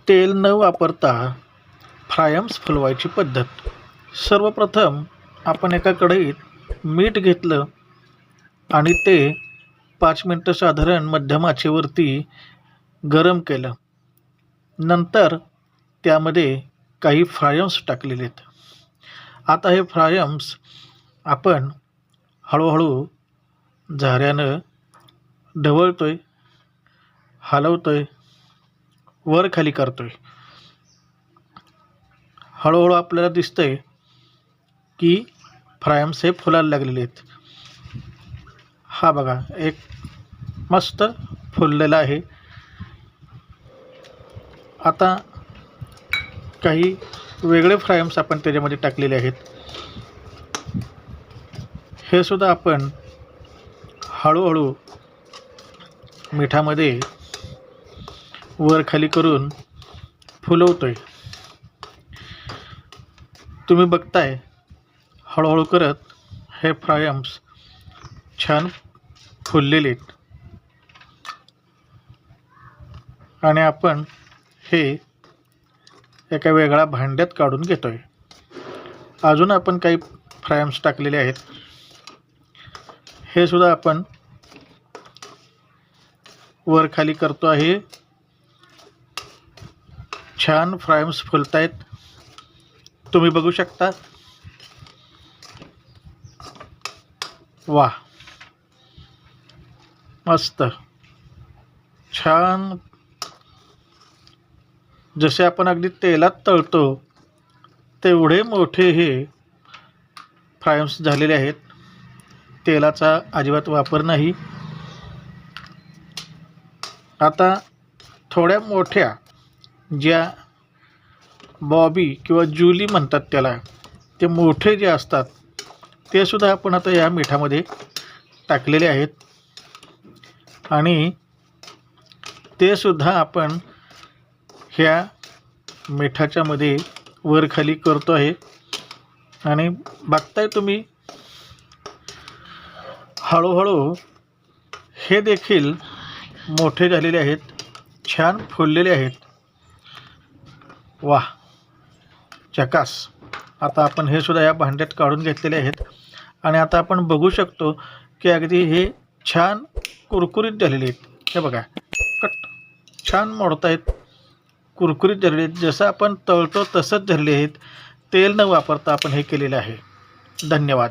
तेल न वापरता फ्रायम्स फुलवायची पद्धत. सर्वप्रथम आपण एका कढईत मीठ घेतलं आणि ते 5 मिनटं साधारण मध्यम आचेवरती गरम केलं. नंतर त्यामध्ये काही फ्रायम्स टाकलेले आहेत. आता हे फ्रायम्स आपण हळूहळू झाऱ्यानं ढवळतोय, हलवतोय, वर खाली करतोय. हळूहळू आपल्याला दिसतंय की फ्रायम्स हे फुलायला लागलेले आहेत. हा बघा, एक मस्त फुललेला आहे. आता काही वेगळे फ्रायम्स आपण त्याच्यामध्ये टाकलेले आहेत. हे सुद्धा आपण हळूहळू मिठामध्ये वर खाली करून फुलवतोय. तुम्ही बघताय हळूहळू करत हे फ्रायम्स छान फुललेले आहेत. आणि आपण हे एका वेगळ्या भांड्यात काढून घेतोय. अजून आपण काही फ्रायम्स टाकलेले आहेत. हे सुद्धा आपण वर खाली करतो आहे. छान फ्रायम्स फुलतायत, तुम्ही बघू शकता. वाह, मस्त छान. जसे आपण अगदी तेलात तळतो तेवढे मोठे हे फ्रायम्स झालेले आहेत. तेलाचा अजिबात वापर नाही. आता थोड्या मोठ्या ज्या बॉबी किंवा जुली म्हणतात त्याला, ते मोठे जे असतात ते सुद्धा आपण आता या मिठामध्ये टाकलेले आहेत. आणि ते सुद्धा आपण ह्या मिठाच्या मध्ये वर खाली करतो आहे. आणि बघताय तुम्ही हळूहळू हे देखील मोठे झालेले आहेत, छान फुललेले आहेत. वाह, झकास. आता आपण हे सुद्धा या भांड्यात काढून घेतलेले आहेत. आणि आता आपण बघू शकतो की अगदी हे छान कुरकुरीत झालेले आहेत. हे बघा, कट छान मोडतायत, कुरकुरीत झालेले आहेत. जसं आपण तळतो तसंच झालेले आहेत. तेल न वापरता आपण हे केलेलं आहे. धन्यवाद.